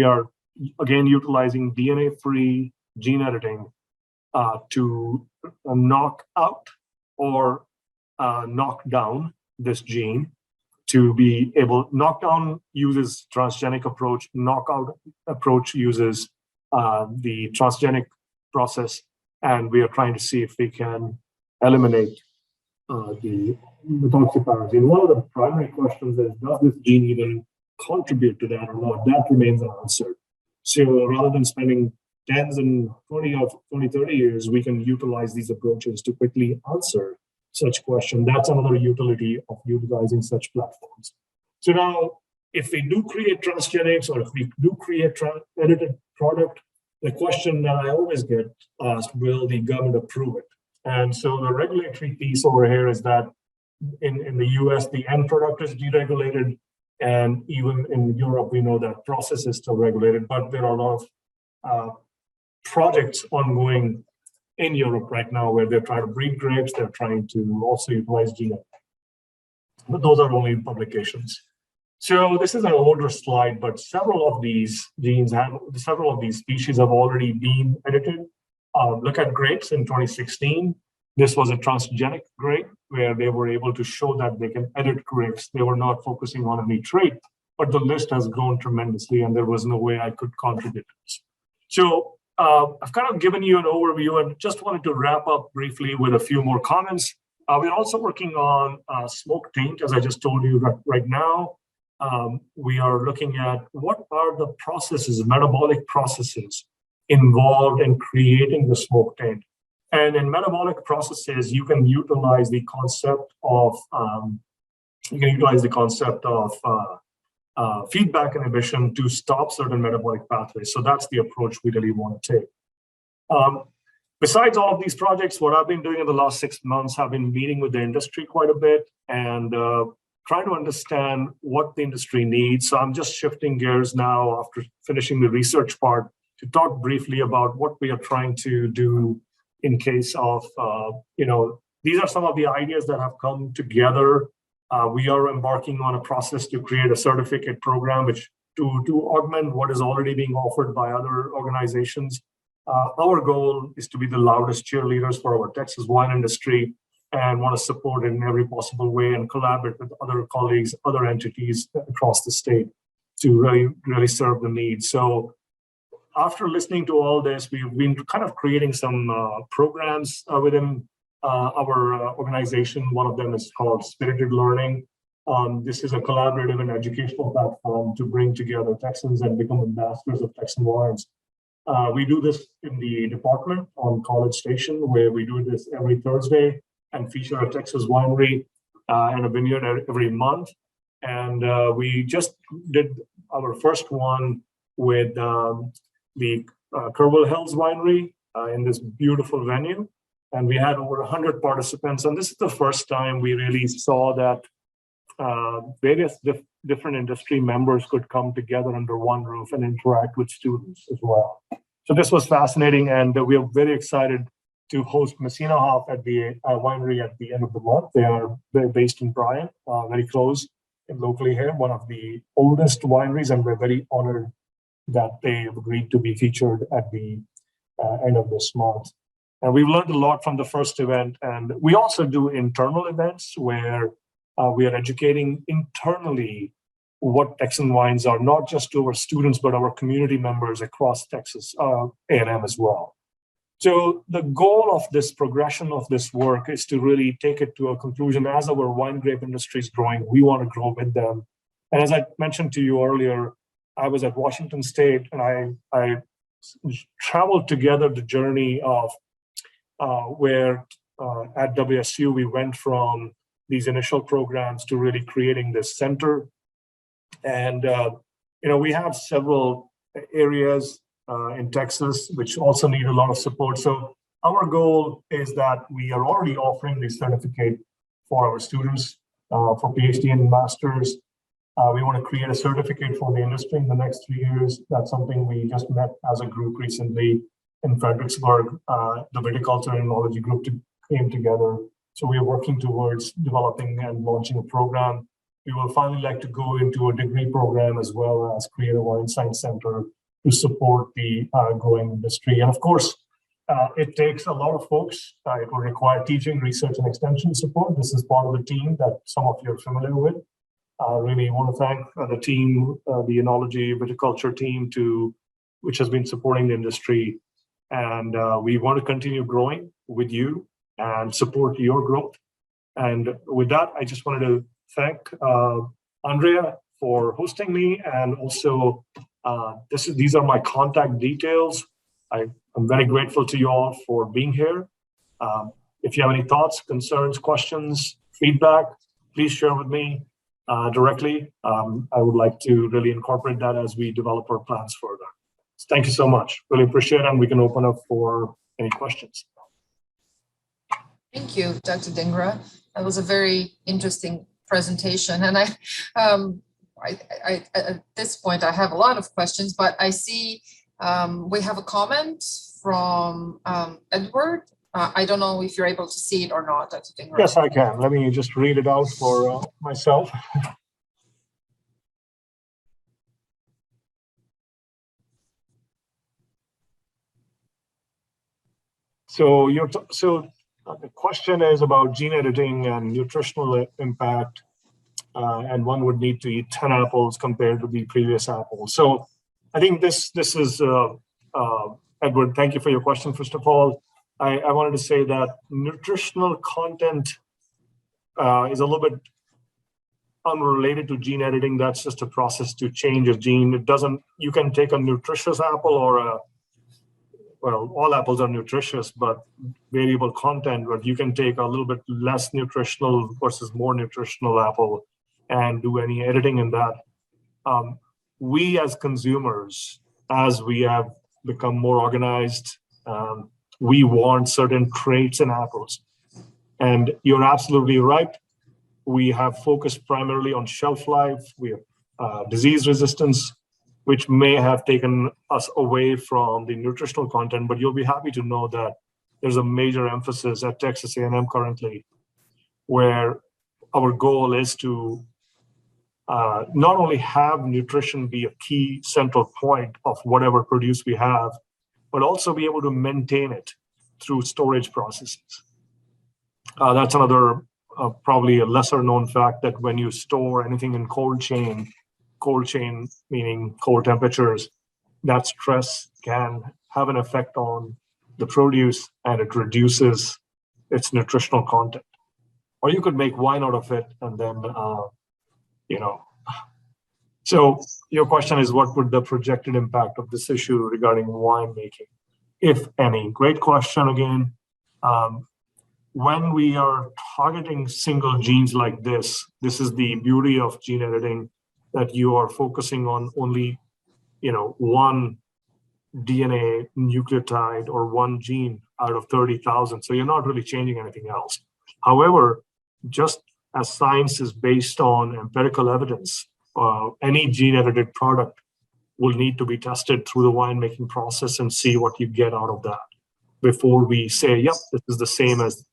are again utilizing DNA-free gene editing to knock out or knock down this gene to be able. Knockdown uses transgenic approach. Knockout approach uses the transgenic process, and we are trying to see if we can eliminate the methoxypyrazine. One of the primary questions is, does this gene even contribute to that or not? That remains unanswered. So rather than spending tens and 20 or 20, 30 years, we can utilize these approaches to quickly answer such question. That's another utility of utilizing such platforms. So now, if we do create transgenics, or if we do create edited product, the question that I always get asked, will the government approve it? And so the regulatory piece over here is that in the US, the end product is deregulated. And even in Europe, we know that process is still regulated, but there are a lot of projects ongoing in Europe right now where they're trying to breed grapes, they're trying to also utilize genome. But those are only publications. So this is an older slide, but several of these species have already been edited. Look at grapes in 2016. This was a transgenic grape where they were able to show that they can edit grapes. They were not focusing on any trait, but the list has grown tremendously and there was no way I could contribute to this. So I've kind of given you an overview and just wanted to wrap up briefly with a few more comments. We're also working on smoke taint, as I just told you right now. We are looking at what are the processes, metabolic processes involved in creating the smoke taint. And in metabolic processes, you can utilize the concept of feedback inhibition to stop certain metabolic pathways. So that's the approach we really want to take. Besides all of these projects, what I've been doing in the last 6 months, I've been meeting with the industry quite a bit and trying to understand what the industry needs. So I'm just shifting gears now after finishing the research part to talk briefly about what we are trying to do in case of, these are some of the ideas that have come together. We are embarking on a process to create a certificate program, which to augment what is already being offered by other organizations. Our goal is to be the loudest cheerleaders for our Texas wine industry and want to support it in every possible way and collaborate with other colleagues, other entities across the state to really serve the needs. So after listening to all this, we've been kind of creating some programs within our organization. One of them is called Spirited Learning. This is a collaborative and educational platform to bring together Texans and become ambassadors of Texan wines. We do this in the department on College Station, where we do this every Thursday and feature a Texas winery and a vineyard every month. And we just did our first one with the Kerrville Hills Winery in this beautiful venue. And we had over 100 participants. And this is the first time we really saw that various different industry members could come together under one roof and interact with students as well. So this was fascinating. And we are very excited to host Messina Hoff at the winery at the end of the month. They're based in Bryan, very close and locally here, one of the oldest wineries. And we're very honored that they've agreed to be featured at the end of this month. And we've learned a lot from the first event. And we also do internal events where we are educating internally what Texan wines are, not just to our students, but our community members across Texas A&M as well. So the goal of this progression of this work is to really take it to a conclusion. As our wine grape industry is growing, we want to grow with them. And as I mentioned to you earlier, I was at Washington State, and I traveled together the journey of where at WSU we went from these initial programs to really creating this center. And we have several areas in Texas which also need a lot of support. So our goal is that we are already offering this certificate for our students for PhD and masters. We want to create a certificate for the industry in the next 3 years. That's something we just met as a group recently in Fredericksburg. The viticulture and enology group came together. So we are working towards developing and launching a program. We will finally like to go into a degree program as well as create a wine science center to support the growing industry. And of course, it takes a lot of folks. It will require teaching, research, and extension support. This is part of the team that some of you are familiar with. Really want to thank the team, the enology viticulture team, which has been supporting the industry. And we want to continue growing with you and support your growth. And with that, I just wanted to thank Andrea for hosting me. And also, these are my contact details. I'm very grateful to you all for being here. If you have any thoughts, concerns, questions, feedback, please share with me directly. I would like to really incorporate that as we develop our plans further. So thank you so much. Really appreciate it, and we can open up for any questions. Thank you, Dr. Dhingra. That was a very interesting presentation. And I at this point, I have a lot of questions, but I see we have a comment from Edward. I don't know if you're able to see it or not, Dr. Dhingra. Yes, I can. Let me just read it out for myself. So the question is about gene editing and nutritional impact, and one would need to eat 10 apples compared to the previous apples. So I think this is, Edward, thank you for your question, first of all. I wanted to say that nutritional content is a little bit unrelated to gene editing. That's just a process to change a gene. It doesn't, you can take a nutritious apple or well, all apples are nutritious, but variable content, but you can take a little bit less nutritional versus more nutritional apple and do any editing in that. We as consumers, as we have become more organized, we want certain traits in apples. And you're absolutely right. We have focused primarily on shelf life. We have disease resistance, which may have taken us away from the nutritional content, but you'll be happy to know that there's a major emphasis at Texas A&M currently, where our goal is to not only have nutrition be a key central point of whatever produce we have, but also be able to maintain it through storage processes. That's another probably a lesser known fact, that when you store anything in cold chain meaning cold temperatures, that stress can have an effect on the produce and it reduces its nutritional content. Or you could make wine out of it and then, So your question is, what would the projected impact of this issue regarding winemaking, if any? Great question again. When we are targeting single genes like this is the beauty of gene editing, that you are focusing on only, one DNA nucleotide or one gene out of 30,000. So you're not really changing anything else. However, just as science is based on empirical evidence, any gene-edited product will need to be tested through the winemaking process and see what you get out of that before we say, yep, this is the same as.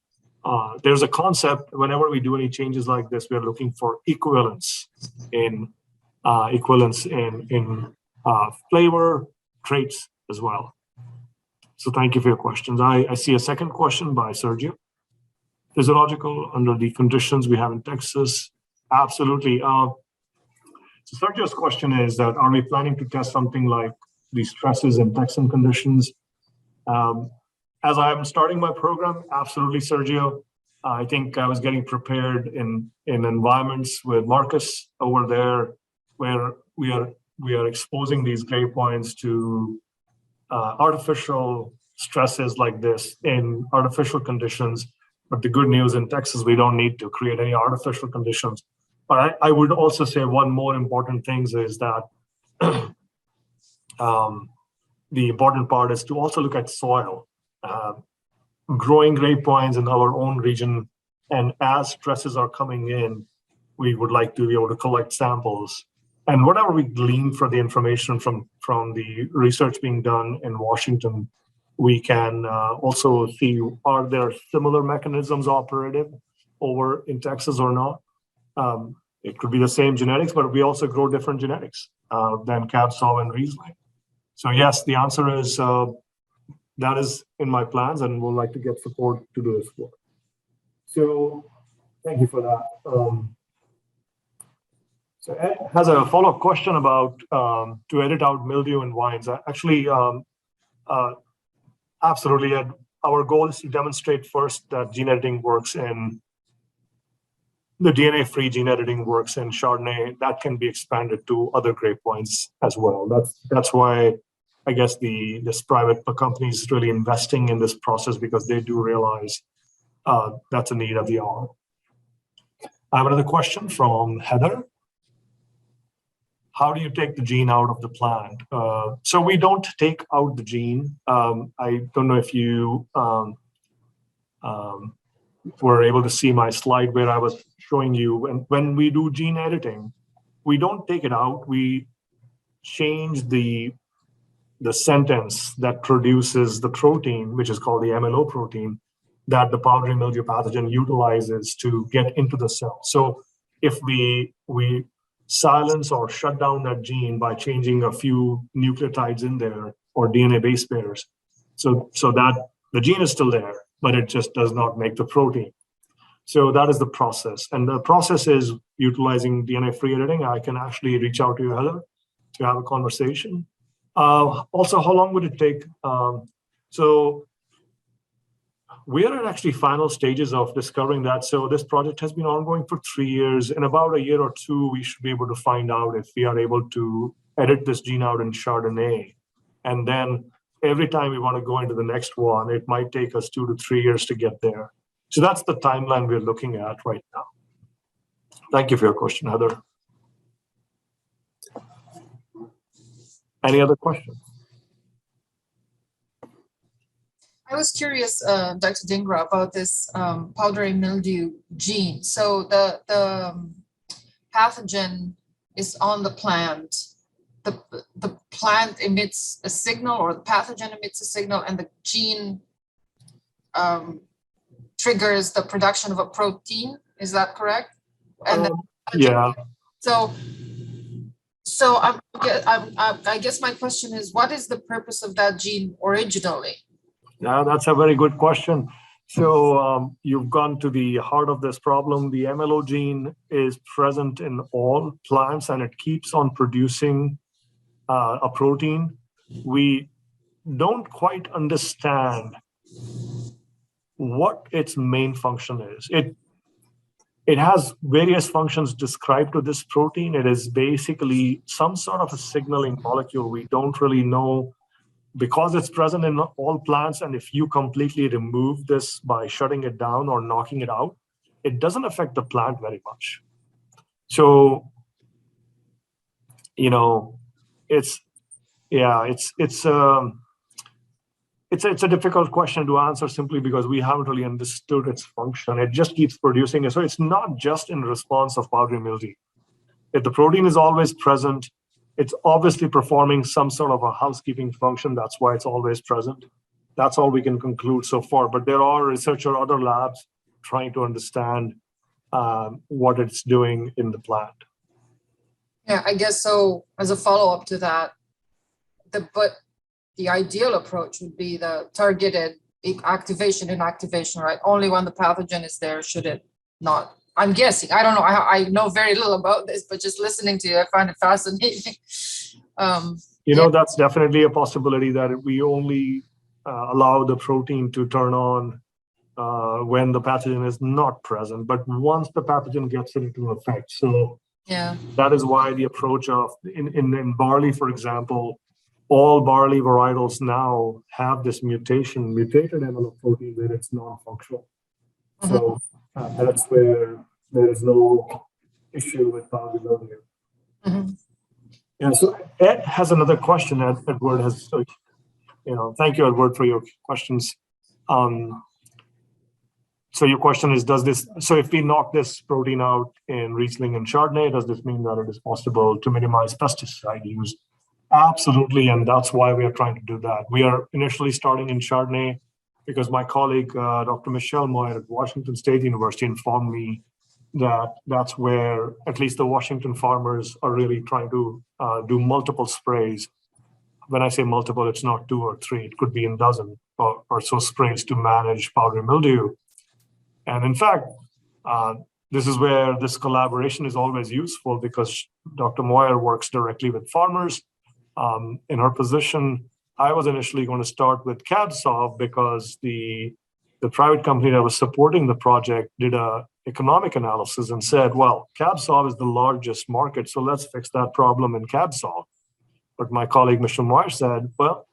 There's a concept, whenever we do any changes like this, we're looking for equivalence in flavor, traits as well. So thank you for your questions. I see a second question by Sergio. Physiological under the conditions we have in Texas. Absolutely. So Sergio's question is that, are we planning to test something like these stresses and Texan conditions? As I'm starting my program, absolutely, Sergio. I think I was getting prepared in environments with Marcus over there, where we are exposing these grape vines to artificial stresses like this in artificial conditions. But the good news in Texas, we don't need to create any artificial conditions. But I would also say one more important thing is that the important part is to also look at soil. Growing grapevines in our own region, and as stresses are coming in, we would like to be able to collect samples. And whatever we glean from the information from the research being done in Washington, we can also see, are there similar mechanisms operative over in Texas or not? It could be the same genetics, but we also grow different genetics than Cab Sauv and Riesling. So yes, the answer is that is in my plans, and we'll like to get support to do this work. So thank you for that. So Ed has a follow-up question about to edit out mildew in wines. Actually, absolutely, Ed. Our goal is to demonstrate first that gene editing works in the DNA-free gene editing works in Chardonnay. That can be expanded to other grape wines as well. That's why I guess this private company is really investing in this process, because they do realize that's a need of the hour. I have another question from Heather. How do you take the gene out of the plant? So we don't take out the gene. I don't know if you were able to see my slide where I was showing you. And when we do gene editing, we don't take it out. We change the sentence that produces the protein, which is called the MLO protein, that the powdery mildew pathogen utilizes to get into the cell. So if we silence or shut down that gene by changing a few nucleotides in there or DNA base pairs, so that the gene is still there, but it just does not make the protein. So that is the process. And the process is utilizing DNA-free editing. I can actually reach out to you, Heather, to have a conversation. Also, how long would it take? So we are in actually final stages of discovering that. So this project has been ongoing for 3 years. In about a year or two, we should be able to find out if we are able to edit this gene out in Chardonnay. And then every time we want to go into the next one, it might take us 2 to 3 years to get there. So that's the timeline we're looking at right now. Thank you for your question, Heather. Any other questions? I was curious, Dr. Dhingra, about this powdery mildew gene. So the pathogen is on the plant. The plant emits a signal, or the pathogen emits a signal, and the gene triggers the production of a protein. Is that correct? And yeah. So I guess my question is, what is the purpose of that gene originally? Yeah, that's a very good question. So you've gone to the heart of this problem. The MLO gene is present in all plants, and it keeps on producing a protein. We don't quite understand what its main function is. It has various functions described to this protein. It is basically some sort of a signaling molecule. We don't really know, because it's present in all plants, and if you completely remove this by shutting it down or knocking it out, it doesn't affect the plant very much. So, it's a difficult question to answer, simply because we haven't really understood its function. It just keeps producing it. So it's not just in response of powdery mildew. If the protein is always present, it's obviously performing some sort of a housekeeping function. That's why it's always present. That's all we can conclude so far. But there are research or other labs trying to understand what it's doing in the plant. Yeah, I guess so. As a follow-up to that, the ideal approach would be the targeted activation, right? Only when the pathogen is there should it not I'm guessing. I don't know. I know very little about this, but just listening to you, I find it fascinating. That's definitely a possibility that we only allow the protein to turn on when the pathogen is not present, but once the pathogen gets into effect. So that is why the approach of in barley, for example, all barley varietals now have this mutated amount of protein where it's non-functional. So that's where there is no issue with powdery mildew. And so Ed has another question. Edward has, thank you, Edward, for your questions. So your question is, so if we knock this protein out in Riesling and Chardonnay, does this mean that it is possible to minimize pesticide use? Absolutely, and that's why we are trying to do that. We are initially starting in Chardonnay because my colleague, Dr. Michelle Moyer at Washington State University informed me that that's where at least the Washington farmers are really trying to do multiple sprays. When I say multiple, it's not 2 or 3, it could be a dozen or so sprays to manage powdery mildew. And in fact, this is where this collaboration is always useful because Dr. Moyer works directly with farmers. In her position, I was initially going to start with CABSOL because the private company that was supporting the project did a economic analysis and said, well, CABSOL is the largest market, so let's fix that problem in CABSOL. But my colleague, Michelle Moyer, said, well,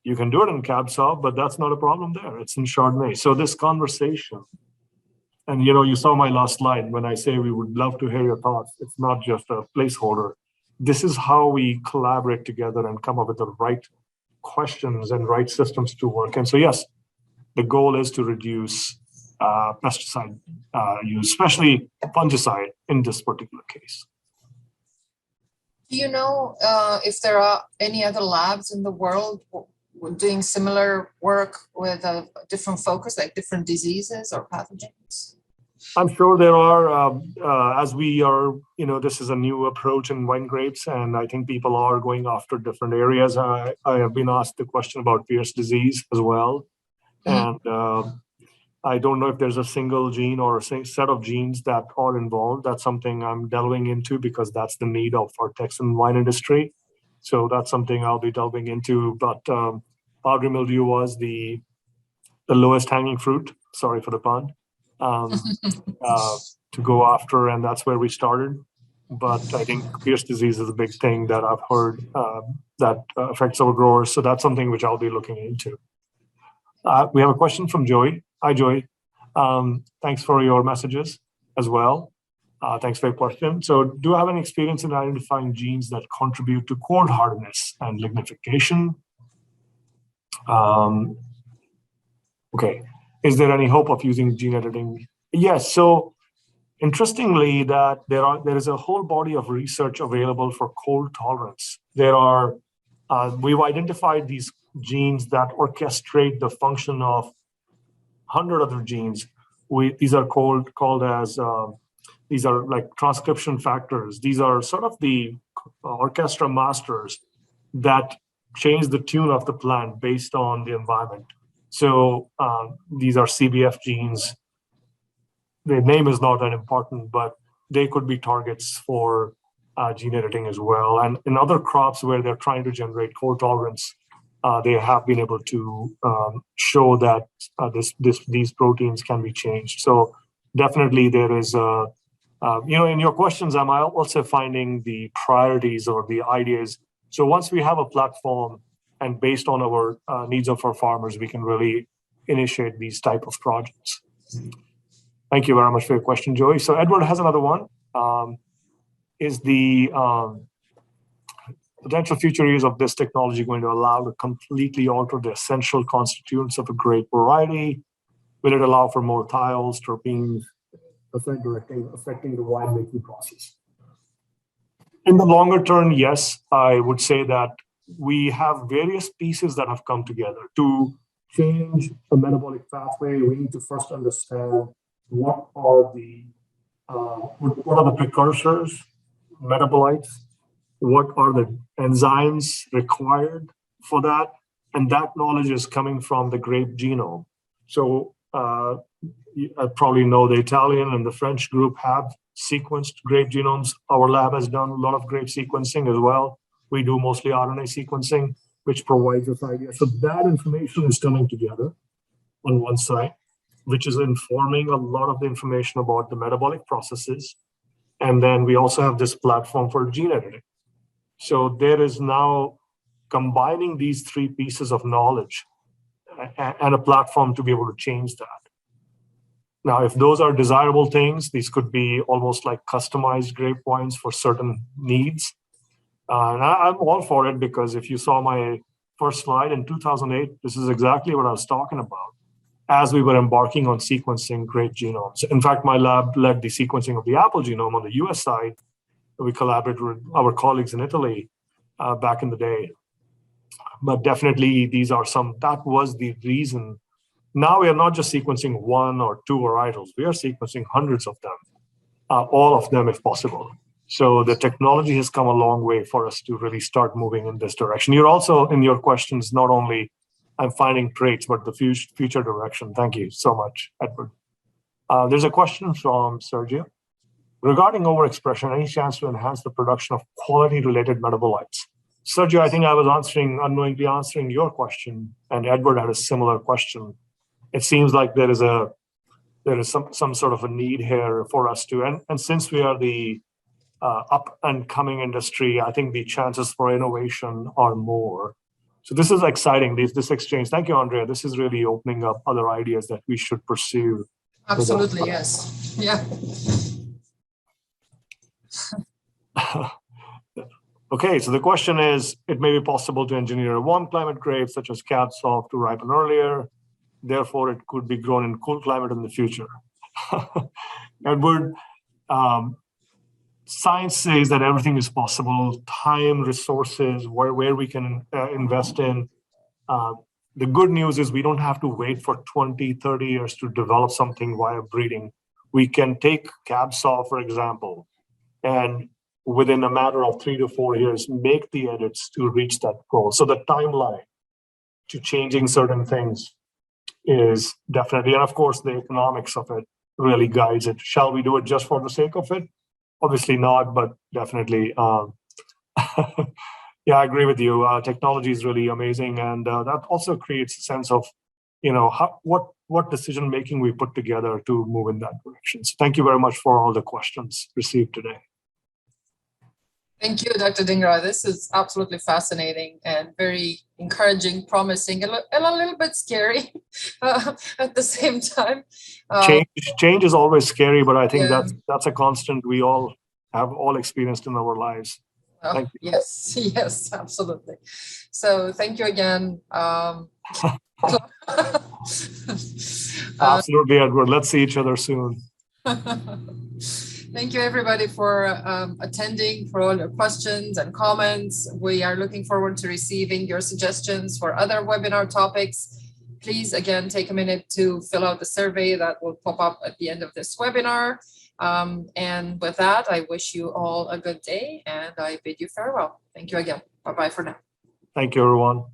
you can do it in CABSOL, but that's not a problem there. It's in Chardonnay. So this conversation, and you saw my last slide when I say we would love to hear your thoughts. It's not just a placeholder. This is how we collaborate together and come up with the right questions and right systems to work. And so, yes, the goal is to reduce pesticide use, especially fungicide in this particular case. Do you know if there are any other labs in the world doing similar work with a different focus, like different diseases or pathogens? I'm sure there are, as we are, this is a new approach in wine grapes, and I think people are going after different areas. I have been asked the question about Pierce disease as well. And I don't know if there's a single gene or a set of genes that are involved. That's something I'm delving into because that's the need of our Texan wine industry. So that's something I'll be delving into. But powdery mildew was the lowest hanging fruit. Sorry for the pun. To go after, and that's where we started. But I think Pierce disease is a big thing that I've heard that affects our growers. So that's something which I'll be looking into. We have a question from Joey. Hi, Joey. Thanks for your messages as well. Thanks for your question. So do you have any experience in identifying genes that contribute to cold hardness and lignification? Okay. Is there any hope of using gene editing? Yes. So interestingly, that there is a whole body of research available for cold tolerance. We've identified these genes that orchestrate the function of 100 other genes. These are called as these are like transcription factors. These are sort of the orchestra masters that change the tune of the plant based on the environment. So these are CBF genes. Their name is not that important, but they could be targets for gene editing as well. And in other crops where they're trying to generate cold tolerance, they have been able to show that these proteins can be changed. So definitely there is in your questions, I'm also finding the priorities or the ideas. So once we have a platform and based on our needs of our farmers, we can really initiate these type of projects. Thank you very much for your question, Joey. So Edward has another one. Is the potential future use of this technology going to allow to completely alter the essential constituents of a grape variety? Will it allow for more thiols, terpenes, affecting the winemaking process? In the longer term, yes, I would say that we have various pieces that have come together. To change a metabolic pathway, we need to first understand what are the precursors, metabolites, what are the enzymes required for that, and that knowledge is coming from the grape genome. So you probably know the Italian and the French group have sequenced grape genomes. Our lab has done a lot of grape sequencing as well. We do mostly RNA sequencing, which provides us ideas. So that information is coming together on one side, which is informing a lot of the information about the metabolic processes. And then we also have this platform for gene editing. So there is now combining these three pieces of knowledge and a platform to be able to change that. Now, if those are desirable things, these could be almost like customized grape wines for certain needs. And I'm all for it, because if you saw my first slide in 2008, this is exactly what I was talking about as we were embarking on sequencing grape genomes. In fact, my lab led the sequencing of the apple genome on the US side. We collaborated with our colleagues in Italy back in the day. But definitely that was the reason. Now we are not just sequencing one or two varietals, we are sequencing hundreds of them, all of them if possible. So the technology has come a long way for us to really start moving in this direction. You're also, in your questions, not only I'm finding traits, but the future direction. Thank you so much, Edward. There's a question from Sergio. Regarding overexpression, any chance to enhance the production of quality-related metabolites? Sergio, I think I was unknowingly answering your question, and Edward had a similar question. It seems like there is some sort of a need here for us to, and since we are the up and coming industry, I think the chances for innovation are more. So this is exciting, this exchange. Thank you, Andrea. This is really opening up other ideas that we should pursue. Absolutely, yes. Yeah. Okay, so the question is, it may be possible to engineer a warm climate grape such as Cab Sauv to ripen earlier. Therefore, it could be grown in cool climate in the future. Edward, science says that everything is possible. Time, resources, where we can invest in. The good news is we don't have to wait for 20, 30 years to develop something via breeding. We can take Cab Sauv, for example, and within a matter of 3 to 4 years, make the edits to reach that goal. So the timeline to changing certain things is definitely, and of course, the economics of it really guides it. Shall we do it just for the sake of it? Obviously not, but definitely. Yeah, I agree with you. Technology is really amazing, and that also creates a sense of, what decision making we put together to move in that direction. So thank you very much for all the questions received today. Thank you, Dr. Dhingra. This is absolutely fascinating and very encouraging, promising, and a little bit scary at the same time. Change is always scary, but I think that's a constant we all have experienced in our lives. Thank you. Yes, absolutely. So thank you again. Absolutely, Edward. Let's see each other soon. Thank you, everybody, for attending, for all your questions and comments. We are looking forward to receiving your suggestions for other webinar topics. Please, again, take a minute to fill out the survey that will pop up at the end of this webinar. And with that, I wish you all a good day, and I bid you farewell. Thank you again. Bye-bye for now. Thank you, everyone.